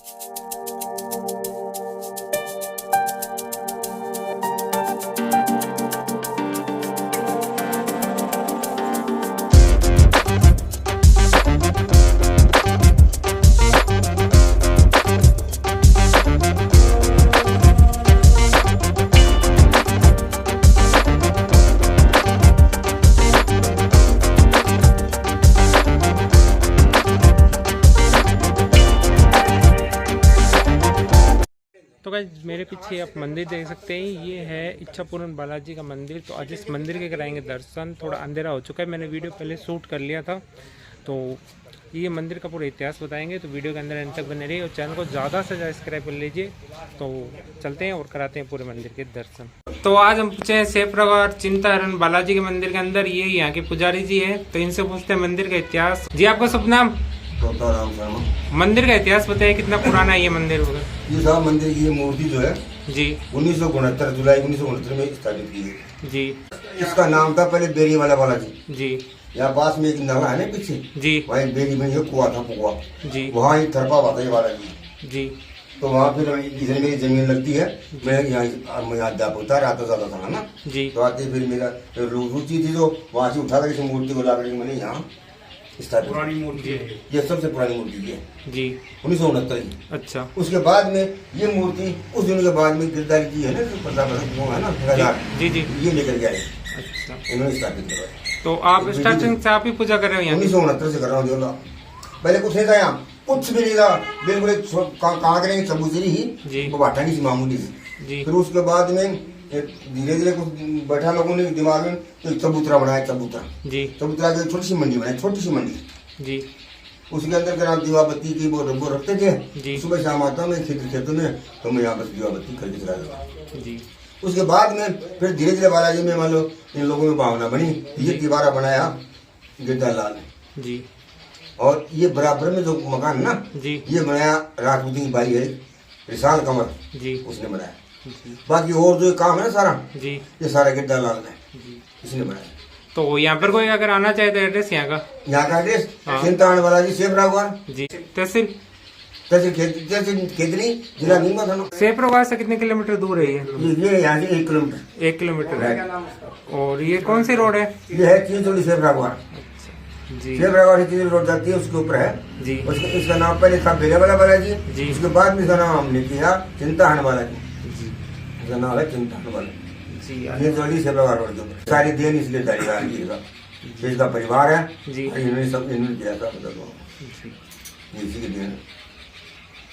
तो गाइस मेरे पीछे आप मंदिर देख सकते हैं, ये है इच्छापुरम बालाजी का मंदिर। तो आज इस मंदिर के कराएंगे दर्शन। थोड़ा अंधेरा हो चुका है, मैंने वीडियो पहले शूट कर लिया था। तो ये मंदिर का पूरा इतिहास बताएंगे, तो वीडियो के अंदर अंत तक बने रहिए और चैनल को ज़्यादा से ज़्यादा सब्सक्राइब कर लीजिए। तो चलते हैं और कराते हैं पूरे मंदिर के दर्शन। तो आज हम पूछे हैं सेप्रगढ़ चिंताहरण बालाजी के मंदिर के अंदर, ये यहाँ के पुजारी जी है। तो इनसे पूछते हैं मंदिर का इतिहास। जी आपका शुभ नाम? राम शर्मा। मंदिर का इतिहास बताइए, कितना पुराना है ये मंदिर? ये साहब मंदिर की ये मूर्ति जो है जी 1969 जुलाई 1969 में स्थापित की गई जी। इसका नाम था पहले बेरी वाला बालाजी जी। यहाँ पास में एक नवा है ना पीछे जी, वहीं बेरी में ये कुआ था कुआ जी, वहाँ एक थरपा हुआ था ये बालाजी जी। तो वहाँ फिर इधर मेरी जमीन लगती है, मैं यहाँ अध्यापक था, आता जाता था ना जी। तो आते फिर मेरा रुचि थी, तो वहाँ से उठा कर इस मूर्ति को ला कर मैंने यहाँ पुरानी मूर्ति है, ये सबसे पुरानी मूर्ति है जी 1969 की। अच्छा, उसके बाद में ये मूर्ति उस दिन के बाद में गिरधारी जी है ना, प्रताप है ना जी जी, ये लेकर गए। अच्छा, इन्होंने स्थापित करवाया। तो आप स्टार्टिंग से आप ही पूजा कर रहे हो? 1969 से कर रहा हूँ। पहले कुछ नहीं था यहाँ, कुछ भी नहीं था, बिल्कुल कहाँ करेंगे चबूतरी ही बाटा की मामूली थी। फिर उसके बाद में धीरे धीरे कुछ बैठा लोगों ने दिमाग में तो चबूतरा बनाया, चबूतरा जी, चबूतरा की छोटी सी मंडी बनाई, छोटी सी मंडी जी। उसके अंदर क्या दीवा बत्ती की वो रखते थे, सुबह शाम आता मैं खेतों में, तो मैं यहाँ बस दीवा बत्ती खरीद चला गया जी। उसके बाद में फिर धीरे धीरे बालाजी में मान लो इन लोगों में भावना बनी, ये दीवारा बनाया गिरधारी लाल जी। और ये बराबर में जो मकान ना जी, ये बनाया राजपूती की भाई है विशाल कमर जी, उसने बनाया। बाकी और जो काम है ना सारा जी, ये सारा गिरधारी लाल ने इसने बनाया। तो यहाँ पर कोई अगर आना चाहे तो एड्रेस यहाँ का एड्रेस चिंताहरण बालाजी सेप्रगढ़ जी, तहसील खेतनी जिला नीमच थाना। सेप्रगढ़ से कितने किलोमीटर दूर है ये यहाँ से 1 किलोमीटर 1 किलोमीटर है। और ये कौन सी रोड है? ये है चिंचोली सेप्रगढ़ जी, सेप्रगढ़ से रोड जाती है, उसके ऊपर है जी। इसका नाम पहले था बेरे वाला बालाजी जी, उसके बाद में इसका नाम हमने किया चिंताहरण बालाजी जी, इसका नाम है चिंताहरण बालाजी जी। ये जोड़ी सेप्रगढ़ रोड के ऊपर सारी देन इसलिए जारी इसका परिवार है जी, इन्होंने सब इन्होंने किया था इसी के देन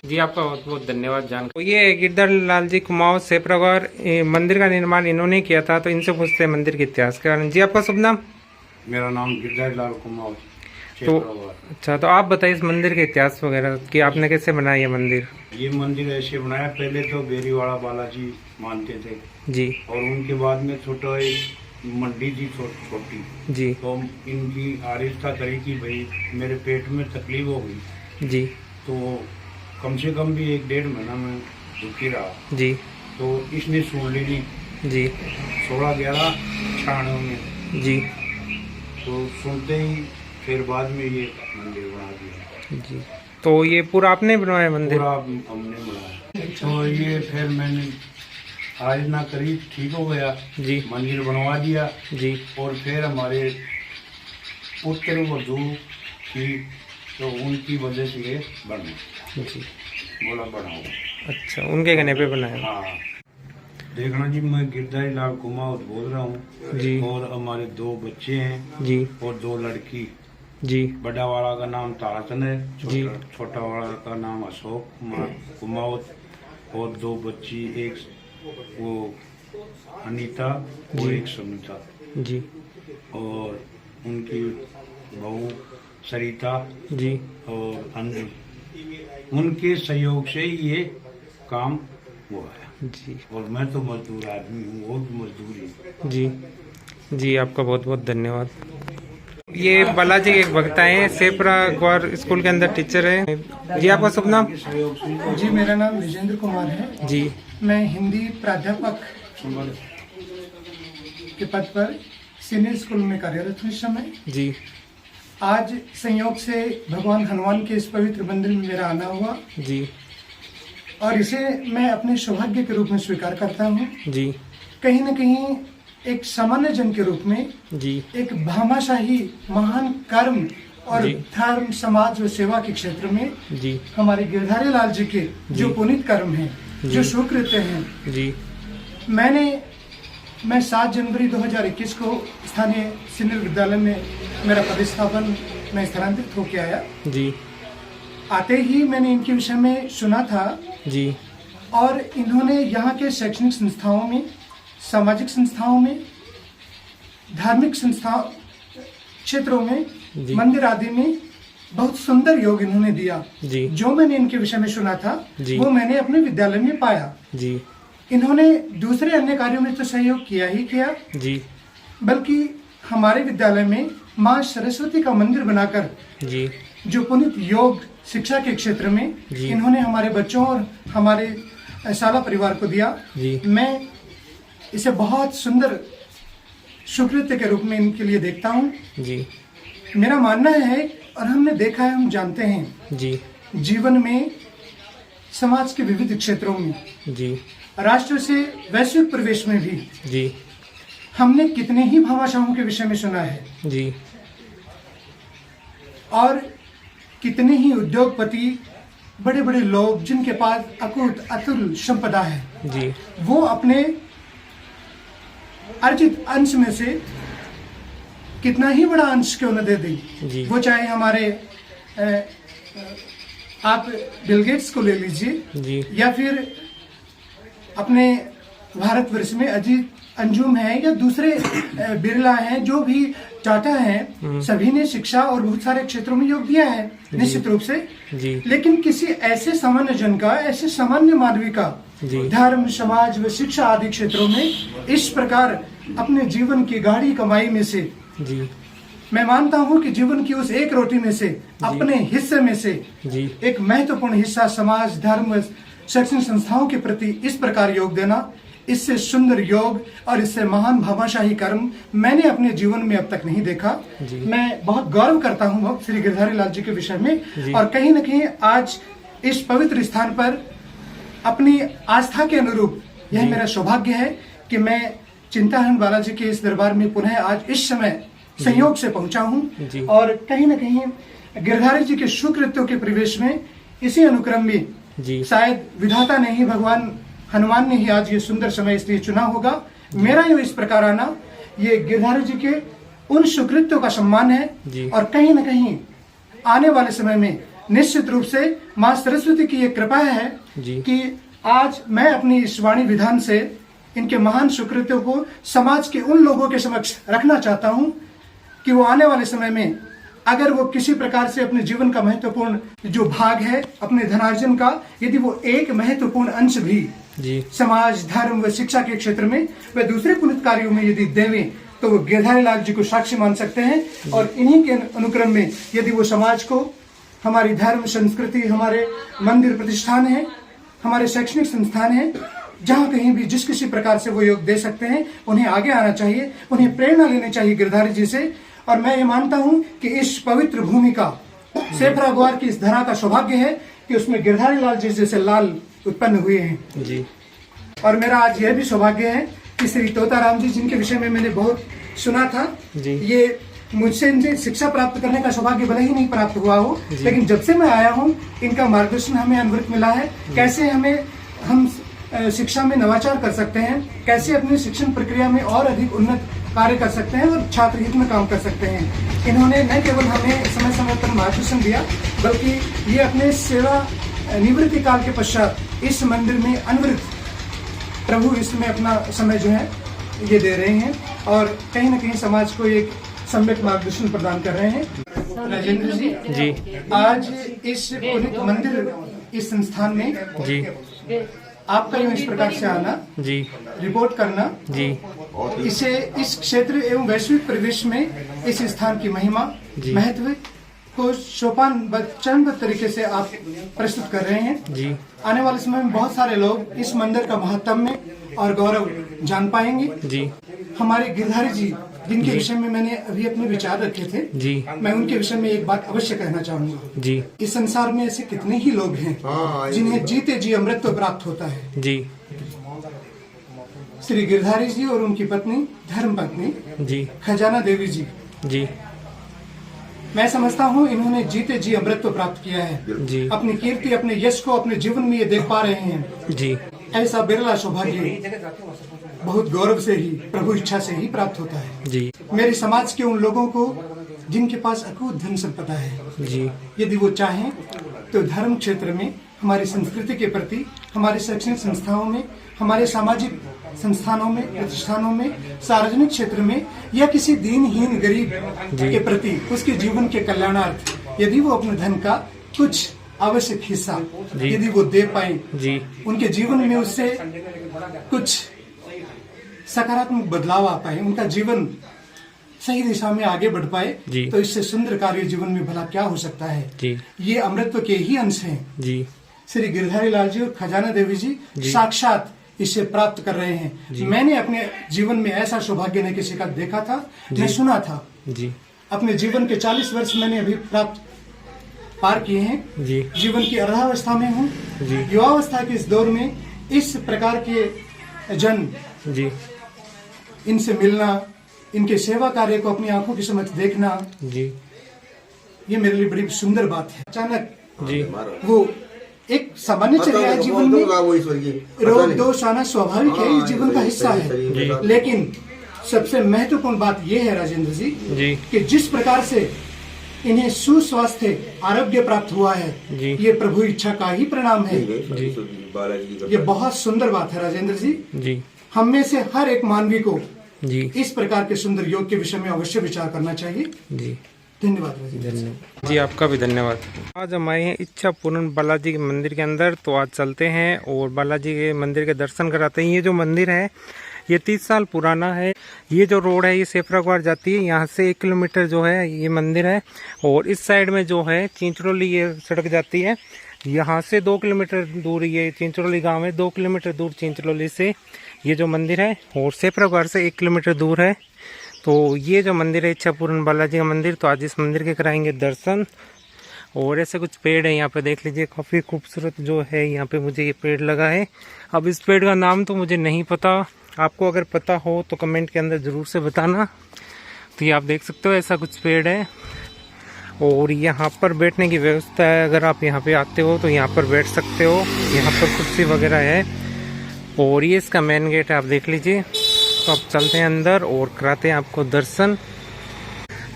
जी। आपका बहुत बहुत धन्यवाद जान। तो ये गिरधारी लाल जी कुमाऊं सेप्रगढ़ मंदिर का निर्माण इन्होंने किया था। तो इनसे पूछते हैं मंदिर के इतिहास के बारे में। जी आपका शुभ नाम? मेरा नाम गिरधारी लाल कुमाऊं। तो अच्छा, तो आप बताइए इस मंदिर के इतिहास वगैरह कि आपने कैसे बनाया ये मंदिर? ये मंदिर ऐसे बनाया, पहले तो बेरीवाड़ा बालाजी मानते थे जी, और उनके बाद में छोटा एक मंडी थी छोटी जी। तो इनकी आरिस्ता करी कि भाई मेरे पेट में तकलीफ हो गई जी, तो कम से कम भी 1-1.5 महीना में दुखी रहा जी। तो इसने सुन ली जी 16-11-96 में जी। तो सुनते ही फिर बाद में ये मंदिर बना दिया जी। तो ये पूरा आपने बनवाया मंदिर? पूरा हमने बनाया। तो ये फिर मैंने आराधना करी, ठीक हो गया जी, मंदिर बनवा दिया जी। और फिर हमारे पुत्र वधू की, तो उनकी वजह से ये बना जी, बोला बनाओ। अच्छा, उनके कहने पे बनाया? हाँ। देखना जी, मैं गिरधारी लाल कुमाऊं बोल रहा हूँ जी, और हमारे 2 बच्चे हैं जी, और 2 लड़की जी। बड़ा वाला का नाम ताराचंद है जी, छोटा वाला का नाम अशोक कुमार कुमाऊं, और 2 बच्ची, एक वो अनीता और एक सुनीता जी, और उनकी बहू सरिता जी और अंजू। उनके सहयोग से ही ये काम हुआ है जी। और मैं तो मजदूर आदमी हूँ, वो भी मजदूर है जी। आपका बहुत बहुत धन्यवाद। ये बालाजी के एक भक्त हैं, सेप्रगढ़ स्कूल के अंदर टीचर हैं जी। आपका शुभ नाम? जी, मेरा नाम विजेंद्र कुमार है जी। मैं हिंदी प्राध्यापक के पद पर सीनियर स्कूल में कार्यरत हूँ इस समय जी। आज संयोग से भगवान हनुमान के इस पवित्र मंदिर में मेरा आना हुआ जी। और इसे मैं अपने सौभाग्य के रूप में स्वीकार करता हूँ। जी। कहीं न कहीं एक सामान्य जन के रूप में जी। एक भामाशाही महान कर्म और जी। धर्म समाज और सेवा के क्षेत्र में जी। हमारे गिरधारी लाल जी के जो पुनीत कर्म हैं, जो सुकृत्य हैं, जी। मैं 7 जनवरी 2021 को स्थानीय सीनियर विद्यालय में मेरा पदस्थापन में स्थानांतरित होके आया। जी। आते ही मैंने इनके विषय में सुना था जी। और इन्होंने यहाँ के शैक्षणिक संस्थाओं में, सामाजिक संस्थाओं में, धार्मिक संस्था क्षेत्रों में, मंदिर आदि में बहुत सुंदर योग इन्होंने दिया। जी। जो मैंने इनके विषय में सुना था वो मैंने अपने विद्यालय में पाया। जी। इन्होंने दूसरे अन्य कार्यों में तो सहयोग किया ही किया, जी। बल्कि हमारे विद्यालय में माँ सरस्वती का मंदिर बनाकर जी। जो पुनित योग शिक्षा के क्षेत्र में इन्होंने हमारे बच्चों और हमारे शाला परिवार को दिया। जी। मैं इसे बहुत सुंदर सुकृत्य के रूप में इनके लिए देखता हूँ। जी। मेरा मानना है और हमने देखा है, हम जानते हैं, जी। जीवन में समाज के विविध क्षेत्रों में, जी। राष्ट्र से वैश्विक परिवेश में भी जी। हमने कितने ही भामाशाहों के विषय में सुना है। जी। और कितने ही उद्योगपति, बड़े बड़े लोग जिनके पास अकूत अतुल संपदा है, जी। वो अपने अर्जित अंश में से कितना ही बड़ा अंश क्यों न दे दें, वो चाहे हमारे आप बिल गेट्स को ले लीजिए, या फिर अपने भारतवर्ष में अजीत अंजुम है या दूसरे बिरला हैं, जो भी टाटा हैं, सभी ने शिक्षा और बहुत सारे क्षेत्रों में योग दिया है निश्चित रूप से। लेकिन किसी ऐसे सामान्य जन का, ऐसे सामान्य मानवी का धर्म, समाज व शिक्षा आदि क्षेत्रों में इस प्रकार अपने जीवन की गाढ़ी कमाई में से मैं मानता हूं कि जीवन की उस एक रोटी में से, अपने हिस्से में से एक महत्वपूर्ण हिस्सा समाज, धर्म व शैक्षणिक संस्थाओं के प्रति इस प्रकार योग देना, इससे सुंदर योग और इससे महान भामाशाही कर्म मैंने अपने जीवन में अब तक नहीं देखा। मैं बहुत गौरव करता हूँ श्री गिरधारी लाल जी के विषय में, और कहीं न कहीं आज इस पवित्र स्थान पर अपनी आस्था के अनुरूप यह मेरा सौभाग्य है कि मैं चिंताहरण बालाजी के इस दरबार में पुनः आज इस समय संयोग से पहुंचा हूँ। और कहीं न कहीं गिरधारी जी के सुकृत्यों के प्रवेश में इसी अनुक्रम में शायद विधाता ने ही, भगवान हनुमान ने ही आज ये सुंदर समय इसलिए चुना होगा। मेरा ये इस प्रकार आना, ये गिरधारी जी के उन सुकृत्यों का सम्मान है, और कहीं न कहीं आने वाले समय में निश्चित रूप से माँ सरस्वती की ये कृपा है कि आज मैं अपनी इस वाणी विधान से इनके महान सुकृत्यों को समाज के उन लोगों के समक्ष रखना चाहता हूँ कि वो आने वाले समय में अगर वो किसी प्रकार से अपने जीवन का महत्वपूर्ण जो भाग है, अपने धनार्जन का, यदि वो एक महत्वपूर्ण अंश भी समाज, धर्म व शिक्षा के क्षेत्र में व दूसरे पुनित कार्यों में यदि देवें, तो वो गिरधारी लाल जी को साक्षी मान सकते हैं। और इन्हीं के अनुक्रम में यदि वो समाज को, हमारी धर्म संस्कृति, हमारे मंदिर प्रतिष्ठान है, हमारे शैक्षणिक संस्थान है, जहाँ कहीं भी जिस किसी प्रकार से वो योग दे सकते हैं, उन्हें आगे आना चाहिए, उन्हें प्रेरणा लेनी चाहिए गिरधारी जी से। और मैं ये मानता हूँ कि इस पवित्र भूमि का, सेफरा ग्वार की इस धरा का सौभाग्य है कि उसमें गिरधारी लाल जी जैसे लाल उत्पन्न हुए हैं। और मेरा आज यह भी सौभाग्य है कि श्री तोताराम जी, जिनके विषय में मैंने बहुत सुना था, ये मुझसे इनसे शिक्षा प्राप्त करने का सौभाग्य भले ही नहीं प्राप्त हुआ हो, लेकिन जब से मैं आया हूँ इनका मार्गदर्शन हमें अनवरत मिला है। कैसे हम शिक्षा में नवाचार कर सकते हैं, कैसे अपनी शिक्षण प्रक्रिया में और अधिक उन्नत कार्य कर सकते हैं और छात्र हित में काम कर सकते हैं। इन्होंने न केवल हमें समय समय पर मार्गदर्शन दिया, बल्कि ये अपने सेवा निवृत्ति काल के पश्चात इस मंदिर में अनवरत प्रभु इसमें अपना समय जो है ये दे रहे हैं, और कहीं न कहीं समाज को एक सम्यक मार्गदर्शन प्रदान कर रहे हैं। राजेंद्र जी, आज इस पुनित मंदिर, इस संस्थान में आपका इस प्रकार से आना, रिपोर्ट करना, इसे इस क्षेत्र एवं वैश्विक परिवेश में इस स्थान की महिमा, महत्व को चरणबद्ध तरीके से आप प्रस्तुत कर रहे हैं। आने वाले समय में बहुत सारे लोग इस मंदिर का महत्व में और गौरव जान पाएंगे। हमारे गिरधारी जी जिनके विषय में मैंने अभी अपने विचार रखे थे जी, मैं उनके विषय में एक बात अवश्य कहना चाहूंगा जी, इस संसार में ऐसे कितने ही लोग हैं जिन्हें जीते जी अमृतत्व प्राप्त होता है। जी, श्री गिरधारी जी और उनकी पत्नी धर्म पत्नी जी, खजाना देवी जी, जी, मैं समझता हूँ इन्होंने जीते जी अमृतत्व प्राप्त किया है। जी, अपनी कीर्ति अपने यश को अपने जीवन में ये देख पा रहे हैं। जी, ऐसा बिरला सौभाग्य बहुत गौरव से ही प्रभु इच्छा से ही प्राप्त होता है। जी, मेरे समाज के उन लोगों को जिनके पास अकूत धन संपदा है, जी, यदि वो चाहें तो धर्म क्षेत्र में हमारी संस्कृति के प्रति, हमारे शैक्षणिक संस्थाओं में, हमारे सामाजिक संस्थानों में, प्रतिष्ठानों में, सार्वजनिक क्षेत्र में या किसी दीनहीन गरीब के प्रति उसके जीवन के कल्याणार्थ यदि वो अपने धन का कुछ आवश्यक हिस्सा यदि वो दे पाए, जी, उनके जीवन में उससे कुछ सकारात्मक बदलाव आ पाए, उनका जीवन सही दिशा में आगे बढ़ पाए, तो इससे सुंदर कार्य जीवन में भला क्या हो सकता है। जी, ये अमृतत्व के ही अंश हैं। जी, श्री गिरधारी लाल जी और खजाना देवी जी साक्षात इसे प्राप्त कर रहे हैं। मैंने अपने जीवन में ऐसा सौभाग्य नहीं किसी का देखा था, मैं सुना था। जी, अपने जीवन के 40 वर्ष मैंने अभी प्राप्त पार किए हैं। जी, जीवन की अर्धावस्था में हूँ। जी, युवावस्था के इस दौर में इस प्रकार के जन, जी, इनसे मिलना, इनके सेवा कार्य को अपनी आंखों के समक्ष देखना, जी, ये मेरे लिए बड़ी सुंदर बात है। अचानक जी, वो एक सामान्य चर्या है जीवन में, रोग दोष आना स्वाभाविक है, ये जीवन का हिस्सा है। लेकिन सबसे महत्वपूर्ण बात ये है राजेंद्र जी, कि जिस प्रकार से इन्हें सुस्वास्थ्य आरोग्य प्राप्त हुआ है, ये प्रभु इच्छा का ही परिणाम है। ये बहुत सुंदर बात है राजेंद्र जी। हम में से हर एक मानवी को इस प्रकार के सुंदर योग के विषय में अवश्य विचार करना चाहिए। जी, धन्यवाद राजेंद्र जी, आपका भी धन्यवाद। आज हम आए हैं इच्छा पूर्ण बालाजी के मंदिर के अंदर, तो आज चलते हैं और बालाजी के मंदिर के दर्शन कराते हैं। ये जो मंदिर है ये 30 साल पुराना है। ये जो रोड है ये सेफरागवार जाती है, यहाँ से 1 किलोमीटर जो है ये मंदिर है, और इस साइड में जो है चिंचरोली ये सड़क जाती है। यहाँ से 2 किलोमीटर दूर ये चिंचरोली गांव है, 2 किलोमीटर दूर चिंचरोली से ये जो मंदिर है, और सेफरागवार से 1 किलोमीटर दूर है। तो ये जो मंदिर है इच्छा पूर्ण बालाजी का मंदिर, तो आज इस मंदिर के कराएंगे दर्शन। और ऐसे कुछ पेड़ है यहाँ पे देख लीजिए, काफ़ी खूबसूरत जो है यहाँ पे मुझे ये पेड़ लगा है। अब इस पेड़ का नाम तो मुझे नहीं पता, आपको अगर पता हो तो कमेंट के अंदर ज़रूर से बताना। तो ये आप देख सकते हो ऐसा कुछ पेड़ है, और यहाँ पर बैठने की व्यवस्था है। अगर आप यहाँ पे आते हो तो यहाँ पर बैठ सकते हो, यहाँ पर कुर्सी वगैरह है। और ये इसका मेन गेट है, आप देख लीजिए। तो आप चलते हैं अंदर और कराते हैं आपको दर्शन।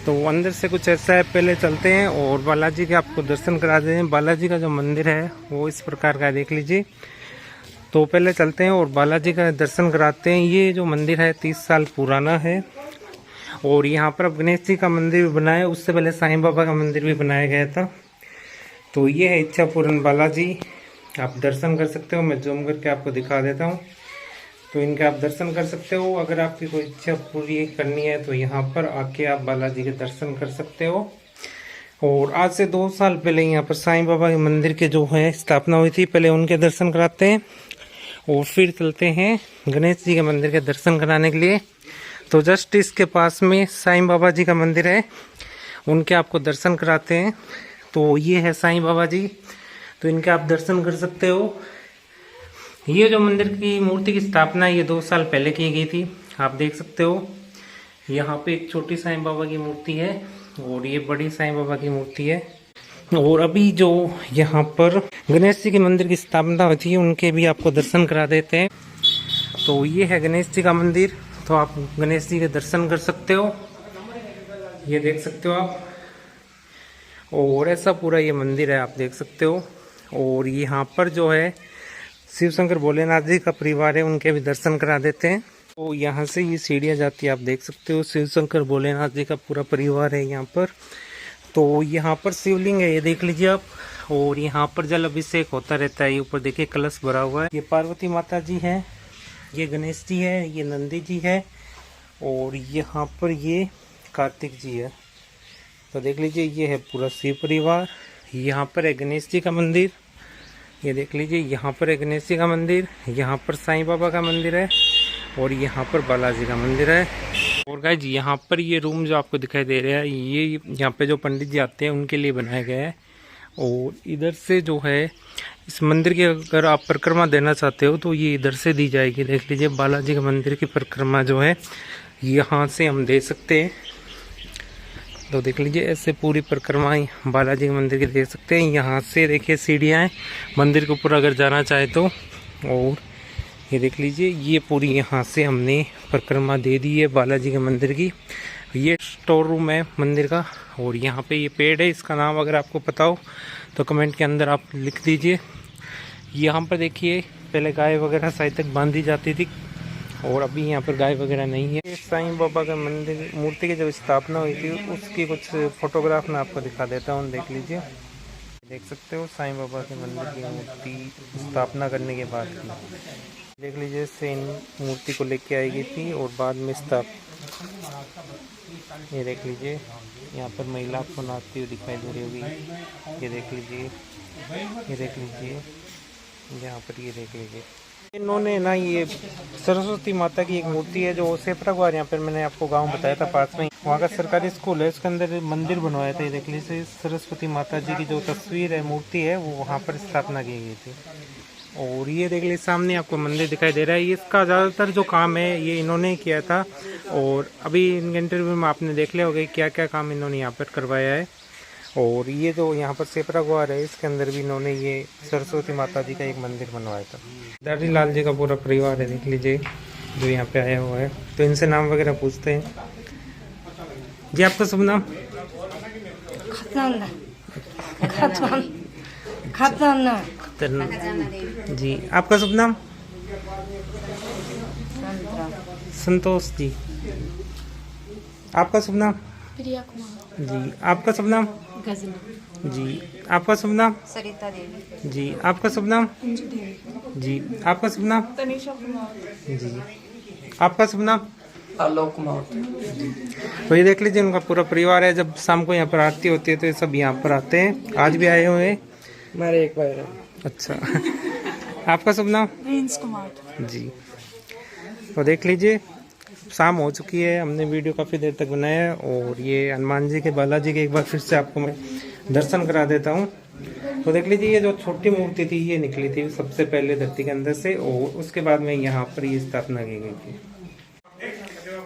तो अंदर से कुछ ऐसा है, पहले चलते हैं और बालाजी के आपको दर्शन करा देते हैं। बालाजी का जो मंदिर है वो इस प्रकार का देख लीजिए। तो पहले चलते हैं और बालाजी का दर्शन कराते हैं। ये जो मंदिर है 30 साल पुराना है, और यहाँ पर अब गणेश जी का मंदिर भी बना है, उससे पहले साईं बाबा का मंदिर भी बनाया गया था। तो ये है इच्छा पूर्ण बालाजी, आप दर्शन कर सकते हो। मैं जूम करके आपको दिखा देता हूँ, तो इनके आप दर्शन कर सकते हो। अगर आपकी कोई इच्छा पूरी करनी है तो यहाँ पर आके आप बालाजी के दर्शन कर सकते हो। और आज से 2 साल पहले यहाँ पर साईं बाबा के मंदिर के जो है स्थापना हुई थी, पहले उनके दर्शन कराते हैं और फिर चलते हैं गणेश जी के मंदिर के दर्शन कराने के लिए। तो जस्ट इसके पास में साईं बाबा जी का मंदिर है, उनके आपको दर्शन कराते हैं। तो ये है साईं बाबा जी, तो इनके आप दर्शन कर सकते हो। ये जो मंदिर की मूर्ति की स्थापना ये 2 साल पहले की गई थी, आप देख सकते हो। यहाँ पे एक छोटी साईं बाबा की मूर्ति है और ये बड़ी साईं बाबा की मूर्ति है। और अभी जो यहाँ पर गणेश जी के मंदिर की स्थापना हुई थी उनके भी आपको दर्शन करा देते हैं। तो ये है गणेश जी का मंदिर, तो आप गणेश जी के दर्शन कर सकते हो, ये देख सकते हो आप। और ऐसा पूरा ये मंदिर है, आप देख सकते हो। और यहाँ पर जो है शिव शंकर भोलेनाथ जी का परिवार है, उनके भी दर्शन करा देते हैं। तो यहाँ से ये सीढ़ियाँ जाती है, आप देख सकते हो। शिव शंकर भोलेनाथ जी का पूरा परिवार है यहाँ पर। तो यहाँ पर शिवलिंग है, ये देख लीजिए आप। और यहाँ पर जल अभिषेक होता रहता है। ये ऊपर देखिए कलश भरा हुआ है। ये पार्वती माता जी है, ये गणेश जी है, ये नंदी जी है, और यहाँ पर ये कार्तिक जी है। तो देख लीजिए ये है पूरा शिव परिवार। यहाँ पर है गणेश जी का मंदिर, ये देख लीजिए। यहाँ पर है गणेश जी का मंदिर, यहाँ पर साईं बाबा का मंदिर है, और यहाँ पर बालाजी का मंदिर है। और और गाइस यहाँ पर ये रूम जो आपको दिखाई दे रहा है, ये यहाँ पे जो पंडित जी आते हैं उनके लिए बनाया गया है। और इधर से जो है इस मंदिर की अगर आप परिक्रमा देना चाहते हो तो ये इधर से दी जाएगी। देख लीजिए बालाजी के मंदिर की परिक्रमा जो है यहाँ से हम दे सकते हैं। तो देख लीजिए ऐसे पूरी परिक्रमा बालाजी के मंदिर की दे सकते हैं। यहाँ से देखिए सीढ़ियाँ हैं मंदिर के ऊपर अगर जाना चाहे तो। और ये देख लीजिए ये पूरी यहाँ से हमने परिक्रमा दे दी है बालाजी के मंदिर की। ये स्टोर रूम है मंदिर का। और यहाँ पे ये पेड़ है, इसका नाम अगर आपको पता हो तो कमेंट के अंदर आप लिख दीजिए। यहाँ पर देखिए पहले गाय वगैरह शायद तक बांधी जाती थी और अभी यहाँ पर गाय वगैरह नहीं है। साईं बाबा का मंदिर मूर्ति की जब स्थापना हुई थी उसकी कुछ फोटोग्राफ मैं आपको दिखा देता हूँ। देख लीजिए, देख सकते हो साईं बाबा के मंदिर की मूर्ति स्थापना करने के बाद की। देख लीजिए से इन मूर्ति को लेके आई गई थी और बाद में ये देख लीजिए यहाँ पर महिला आपको नाचती हुई दिखाई दे रही होगी। ये देख लीजिए, ये देख लीजिए यहाँ पर, ये देख लीजिए इन्होंने ना ये सरस्वती माता की एक मूर्ति है जो सेपरा ग्वार, यहाँ पर मैंने आपको गांव बताया था पास में, वहाँ का सरकारी स्कूल है, उसके अंदर मंदिर बनवाया था। ये देख लीजिए सरस्वती माता जी की जो तस्वीर है, मूर्ति है, वो वहाँ पर स्थापना की गई थी। और ये देख लीजिए सामने आपको मंदिर दिखाई दे रहा है। इसका ज़्यादातर जो काम है ये इन्होंने किया था। और अभी इन इंटरव्यू में आपने देख लिया होगा क्या क्या काम इन्होंने यहाँ पर करवाया है। और ये जो यहाँ पर सेपरा ग्वार है इसके अंदर भी इन्होंने ये सरस्वती माता जी का एक मंदिर बनवाया था। दादी लाल जी का पूरा परिवार है, देख लीजिए जो यहाँ पे आया हुआ है। तो इनसे नाम वगैरह पूछते हैं। जी आपका शुभ नाम? जी आपका शुभ नाम? संतोष जी। आपका शुभ नाम? प्रिया कुमार जी। आपका शुभ नाम? गजना जी। आपका शुभ नाम? सरिता देवी जी। आपका शुभ नाम? अंजू देवी जी। आपका शुभ नाम? तनिषा कुमार जी। आपका शुभ नाम? आलोक कुमार। तो ये देख लीजिए उनका पूरा परिवार है। जब शाम को यहाँ पर आरती होती है तो ये सब यहाँ पर आते हैं। आज भी आए हुए हैं। मेरे एक भाई। अच्छा आपका शुभ नाम? प्रिंस कुमार जी। तो देख लीजिए शाम हो चुकी है, हमने वीडियो काफ़ी देर तक बनाया है। और ये हनुमान जी के बालाजी के एक बार फिर से आपको मैं दर्शन करा देता हूँ। तो देख लीजिए ये जो छोटी मूर्ति थी ये निकली थी सबसे पहले धरती के अंदर से, और उसके बाद में यहाँ पर ये स्थापना की गई थी।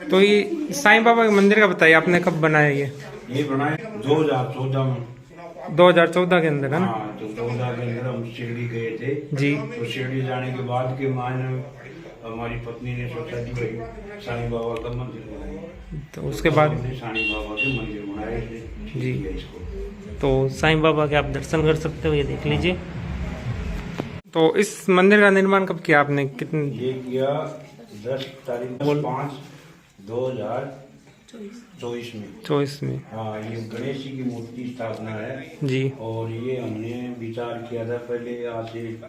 तो ये साईं बाबा के मंदिर का बताइए आपने कब बनाया? ये बनाया 2014 में। 2014 के अंदर है ना? हाँ, तो 2000 के अंदर हम शिरडी गए थे जी। तो शिरडी जाने के बाद के मायने हमारी पत्नी ने सोचा कि भाई साईं बाबा का मंदिर बनाएंगे। तो उसके बाद हमने साईं बाबा के मंदिर बनाए जी। इसको। तो साईं बाबा के आप दर्शन कर सकते हो, ये देख लीजिए। तो इस मंदिर का निर्माण कब किया आपने? कितने? ये किया 10 तारीख 5 2024 में। 24 में। हाँ, ये गणेश जी की मूर्ति स्थापना है जी। और ये हमने विचार किया था पहले, आज से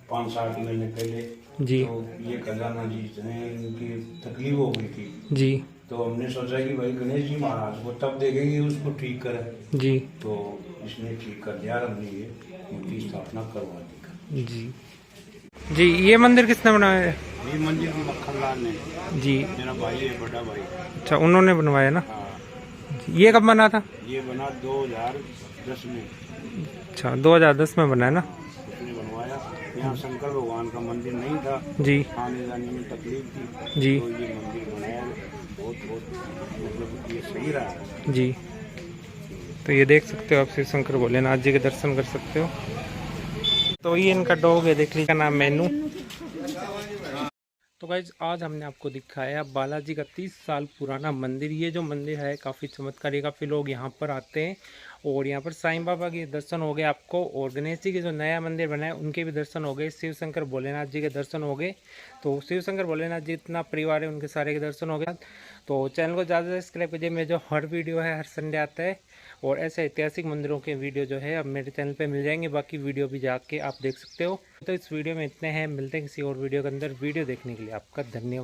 5-7 महीने पहले जी। तो ये खजाना जी ने इनकी तकलीफ हो गई थी जी। तो हमने सोचा कि भाई गणेश जी महाराज को तब देखेंगे उसको ठीक करें। जी। तो इसने ठीक कर दिया, हमने ये मूर्ति स्थापना करवा दी। जी। जी ये मंदिर किसने बनाया है? ये मंदिर मक्खन लाल ने, जी मेरा भाई है, बड़ा भाई। अच्छा उन्होंने बनवाया ना? हाँ, ये कब बना था? ये बना 2010 में। अच्छा 2010 में बना है ना? उसने बनवाया। यहाँ शंकर भगवान का मंदिर नहीं था जी। आने जाने में तकलीफ थी जी। तो ये मंदिर बनाया, बहुत मतलब ये सही रहा। जी। तो ये देख सकते हो आप शिव शंकर भोलेनाथ जी के दर्शन कर सकते हो। तो ये इनका डॉग है, देख लीजिए, का नाम मैनू। तो गाइज आज हमने आपको दिखाया बालाजी का 30 साल पुराना मंदिर। ये जो मंदिर है काफ़ी चमत्कारी, काफ़ी लोग यहाँ पर आते हैं और यहाँ पर साईं बाबा के दर्शन हो गए आपको, और गणेश जी के जो नया मंदिर बना है उनके भी दर्शन हो गए, शिव शंकर भोलेनाथ जी के दर्शन हो गए। तो शिव शंकर भोलेनाथ जी इतना परिवार है उनके सारे के दर्शन हो गए। तो चैनल को ज़्यादा सब्सक्राइब कीजिए। मेरे जो हर वीडियो है हर संडे आता है और ऐसे ऐतिहासिक मंदिरों के वीडियो जो है अब मेरे चैनल पे मिल जाएंगे। बाकी वीडियो भी जाके आप देख सकते हो। तो इस वीडियो में इतने हैं, मिलते हैं किसी और वीडियो के अंदर। वीडियो देखने के लिए आपका धन्यवाद।